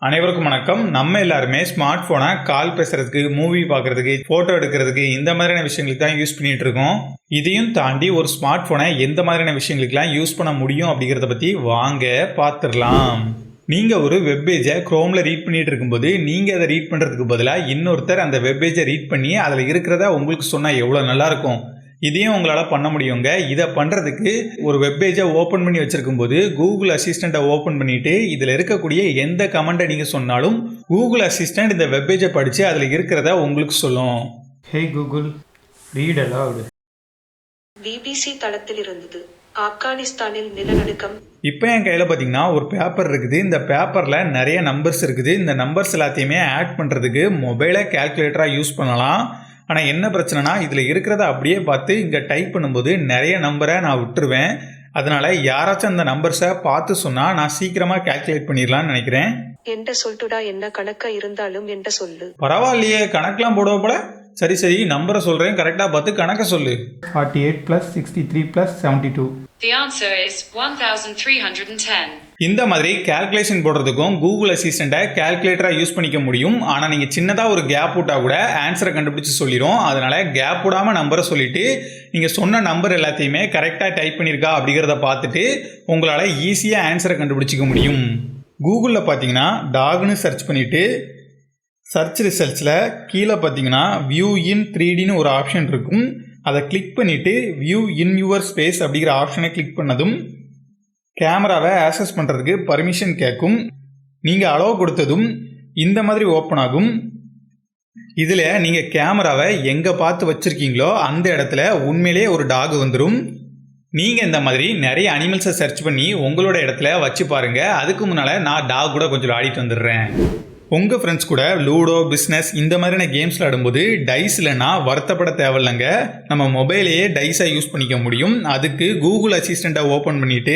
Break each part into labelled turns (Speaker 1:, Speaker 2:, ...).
Speaker 1: அனைவருக்கும் வணக்கம். நம்ம எல்லாருமே ஸ்மார்ட் போனை கால் பேசுறதுக்கு, மூவி பார்க்கறதுக்கு, போட்டோ எடுக்கிறதுக்கு இந்த மாதிரியான விஷயங்களுக்கு தான் யூஸ் பண்ணிட்டு இருக்கோம். இதையும் தாண்டி ஒரு ஸ்மார்ட் போனை எந்த மாதிரியான விஷயங்களுக்குலாம் யூஸ் பண்ண முடியும் அப்படிங்கிறத பத்தி வாங்க பார்த்துடலாம். நீங்க ஒரு வெப்பேஜை குரோம்ல ரீட் பண்ணிட்டு இருக்கும்போது நீங்க அதை ரீட் பண்றதுக்கு பதிலாக இன்னொருத்தர் அந்த வெப்பேஜை ரீட் பண்ணி அதுல இருக்கிறத உங்களுக்கு சொன்னா எவ்வளவு நல்லா இருக்கும். இதையும் உங்களால் பண்ண முடியுங்க. இதை பண்ணுறதுக்கு ஒரு வெப்பேஜை ஓப்பன் பண்ணி வச்சிருக்கும் போது கூகுள் அசிஸ்டண்ட்டை ஓப்பன் பண்ணிட்டு இதில் இருக்கக்கூடிய எந்த கமெண்ட்டை நீங்கள் சொன்னாலும் கூகுள் அசிஸ்டண்ட் இந்த வெப்பேஜை படித்து அதில் இருக்கிறத உங்களுக்கு சொல்லும். ஹே கூகுள், ரீட் அலவுட்.
Speaker 2: பிபிசி தளத்தில் இருந்தது. ஆப்கானிஸ்தானில் நிலநடுக்கம்.
Speaker 1: இப்போ என் கையில் பார்த்தீங்கன்னா ஒரு பேப்பர் இருக்குது. இந்த பேப்பரில் நிறைய நம்பர்ஸ் இருக்குது. இந்த நம்பர்ஸ் எல்லாத்தையுமே ஆட் பண்ணுறதுக்கு மொபைலை கால்குலேட்டராக யூஸ் பண்ணலாம். ஆனால் என்ன பிரச்சனைனா இதில் இருக்கிறத அப்படியே பார்த்து இங்கே டைப் பண்ணும்போது நிறைய நம்பரை நான் விட்டுருவேன். அதனால் யாராச்சும் அந்த நம்பர்ஸை பார்த்து சொன்னால் நான் சீக்கிரமாக கால்குலேட் பண்ணிடலான்னு நினைக்கிறேன்.
Speaker 2: என்கிட்ட சொல்லிட்டுடா, என்ன கணக்கா இருந்தாலும் என்கிட்ட சொல்லு.
Speaker 1: பரவாயில்லையே, கணக்கெலாம் போடுவ போல. சரி நம்பரை சொல்கிறேன், கரெக்டாக பார்த்து கணக்கை சொல்லு. 48 + 63 + 72.
Speaker 3: The answer is 1310.
Speaker 1: இந்த மாதிரி கால்குலேஷன் போடுறதுக்கும் கூகுள் அசிஸ்டண்ட்டை கால்குலேட்டராக யூஸ் பண்ணிக்க முடியும். ஆனால் நீங்கள் சின்னதாக ஒரு கேப் விட்டால் கூட ஆன்சரை கண்டுபிடிச்சி சொல்லிடும். அதனால் கேப் விடாமல் நம்பரை சொல்லிவிட்டு நீங்கள் சொன்ன நம்பர் எல்லாத்தையுமே கரெக்டாக டைப் பண்ணியிருக்கா அப்படிங்கிறத பார்த்துட்டு உங்களால் ஈஸியாக ஆன்சரை கண்டுபிடிச்சிக்க முடியும். கூகுளில் பார்த்தீங்கன்னா டாக்னு சர்ச் பண்ணிவிட்டு சர்ச் ரிசல்ட்ஸில் கீழே பார்த்தீங்கன்னா வியூ இன் 3Dன்னு ஒரு ஆப்ஷன் இருக்கும். அதை கிளிக் பண்ணிவிட்டு வியூ இன் யுவர் ஸ்பேஸ் அப்படிங்கிற ஆப்ஷனை கிளிக் பண்ணதும் கேமராவை ஆக்சஸ் பண்ணுறதுக்கு பர்மிஷன் கேட்கும். நீங்கள் அலோவ் கொடுத்ததும் இந்த மாதிரி ஓப்பன் ஆகும். இதில் நீங்கள் கேமராவை எங்கே பார்த்து வச்சுருக்கீங்களோ அந்த இடத்துல உண்மையிலேயே ஒரு டாக் வந்துடும். நீங்கள் இந்த மாதிரி நிறைய அனிமல்ஸை சர்ச் பண்ணி உங்களோட இடத்துல வச்சு பாருங்கள். அதுக்கு முன்னால் நான் டாக் கூட கொஞ்சம் ஆடிட்டு வந்துடுறேன். உங்கள் ஃப்ரெண்ட்ஸ் கூட லூடோ, பிஸ்னஸ் இந்த மாதிரியான கேம்ஸ் விளையாடும்போது டைஸ் இல்லைன்னா வருத்தப்பட தேவையில்லைங்க. நம்ம மொபைலையே டைஸாக யூஸ் பண்ணிக்க முடியும். அதுக்கு கூகுள் அசிஸ்டண்ட்டை ஓப்பன் பண்ணிவிட்டு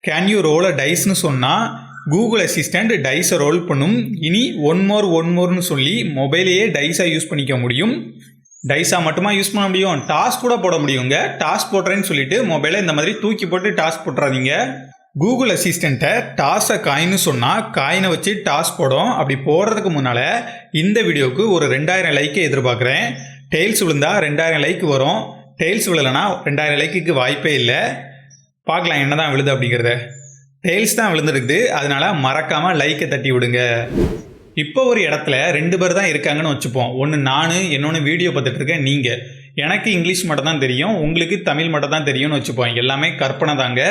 Speaker 1: கேன் யூ ரோல் அ டைஸ்னு சொன்னால் கூகுள் அசிஸ்டண்ட் டைஸை ரோல் பண்ணும். இனி ஒன் மோர்னு சொல்லி மொபைலையே டைஸாக யூஸ் பண்ணிக்க முடியும். டைஸாக மட்டுமா யூஸ் பண்ண முடியும், டாஸ்க் கூட போட முடியுங்க. டாஸ்க் போடுறேன்னு சொல்லிட்டு மொபைலை இந்த மாதிரி தூக்கி போட்டு டாஸ்க் போட்டுறாதீங்க. கூகுள் அசிஸ்டண்ட்டை டாஸை காயின்னு சொன்னால் காயினை வச்சு டாஸ் போடும். அப்படி போடுறதுக்கு முன்னால் இந்த வீடியோவுக்கு ஒரு 2000 லைக்கை எதிர்பார்க்குறேன். டெய்ல்ஸ் விழுந்தா 2000 லைக் வரும். டெய்ல்ஸ் விழலைன்னா 2000 லைக்குக்கு வாய்ப்பே இல்லை. பார்க்கலாம் என்ன தான் விழுது அப்படிங்கிறத. டெய்ல்ஸ் தான் விழுந்துருக்குது, அதனால் மறக்காமல் லைக்கை தட்டி விடுங்க. இப்போ ஒரு இடத்துல 2 பேர் தான் இருக்காங்கன்னு வச்சுப்போம். ஒன்று நான், இன்னொன்று வீடியோ பார்த்துட்டு இருக்கேன் நீங்கள். எனக்கு இங்கிலீஷ் மட்டும் தான் தெரியும், உங்களுக்கு தமிழ் மட்டும் தான் தெரியும்னு வச்சுப்போம். எல்லாமே கற்பனை தாங்க.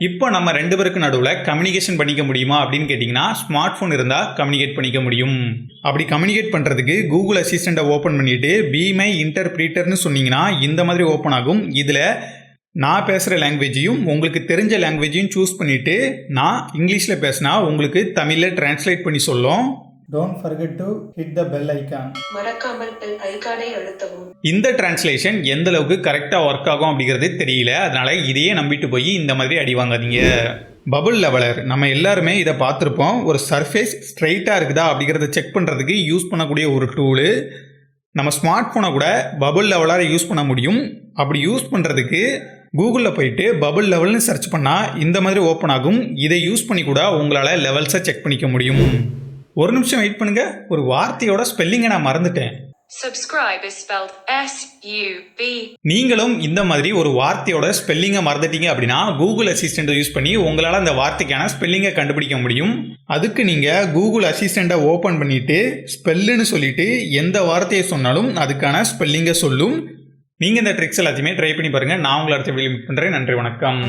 Speaker 1: இப்போ நம்ம 2 பேருக்கு நடுவில் கம்யூனிகேஷன் பண்ணிக்க முடியுமா அப்படின்னு கேட்டிங்கன்னா ஸ்மார்ட் ஃபோன் இருந்தால் கம்யூனிகேட் பண்ணிக்க முடியும். அப்படி கம்யூனிகேட் பண்ணுறதுக்கு கூகுள் அசிஸ்டண்ட்டை ஓப்பன் பண்ணிவிட்டு பி மை இன்டர்பிரீட்டர்னு சொன்னீங்கன்னா இந்த மாதிரி ஓப்பன் ஆகும். இதில் நான் பேசுகிற லாங்குவேஜையும் உங்களுக்கு தெரிஞ்ச லாங்குவேஜையும் சூஸ் பண்ணிவிட்டு நான் இங்கிலீஷில் பேசினா உங்களுக்கு தமிழில் டிரான்ஸ்லேட் பண்ணி சொல்லும். Don't forget to hit the bell icon.
Speaker 2: மறக்காமல் பெல் ஐகானை அழுத்தவும்.
Speaker 1: இந்த டிரான்ஸ்லேஷன் எந்த அளவுக்கு கரெக்டாக ஒர்க் ஆகும் அப்படிங்கிறது தெரியல. அதனால இதையே நம்பிட்டு போய் இந்த மாதிரி அடி வாங்காதீங்க. பபுள் லெவலர் நம்ம எல்லாருமே இதை பார்த்துருப்போம். ஒரு சர்ஃபேஸ் ஸ்ட்ரைட்டாக இருக்குதா அப்படிங்கிறத செக் பண்ணுறதுக்கு யூஸ் பண்ணக்கூடிய ஒரு டூலு. நம்ம ஸ்மார்ட் ஃபோனை கூட பபுள் லெவலரை யூஸ் பண்ண முடியும். அப்படி யூஸ் பண்ணுறதுக்கு கூகுளில் போயிட்டு பபுள் லெவல்னு சர்ச் பண்ணால் இந்த மாதிரி ஓப்பன் ஆகும். இதை யூஸ் பண்ணி கூட உங்களால் லெவல்ஸை செக் பண்ணிக்க முடியும். ஒரு நிமிஷம் வெயிட் பண்ணுங்க, ஒரு வார்த்தையோட ஸ்பெல்லிங்கை நான் மறந்துட்டேன்.
Speaker 3: Subscribe is spelled SUB.
Speaker 1: நீங்களும் இந்த மாதிரி ஒரு வார்த்தையோட ஸ்பெல்லிங்கை மறந்துட்டீங்க அப்படின்னா கூகுள் அசிஸ்டண்ட்டை யூஸ் பண்ணி உங்களால் அந்த வார்த்தைக்கான ஸ்பெல்லிங்கை கண்டுபிடிக்க முடியும். அதுக்கு நீங்கள் கூகுள் அசிஸ்டண்ட்டை ஓப்பன் பண்ணிவிட்டு ஸ்பெல்லுன்னு சொல்லிட்டு எந்த வார்த்தையை சொன்னாலும் அதுக்கான ஸ்பெல்லிங்கை சொல்லும். நீங்கள் இந்த ட்ரிக்ஸ் எல்லாத்தையுமே ட்ரை பண்ணி பாருங்கள். நான் உங்களை அடுத்த வீடியோ மீட் பண்ணுறேன். நன்றி, வணக்கம்.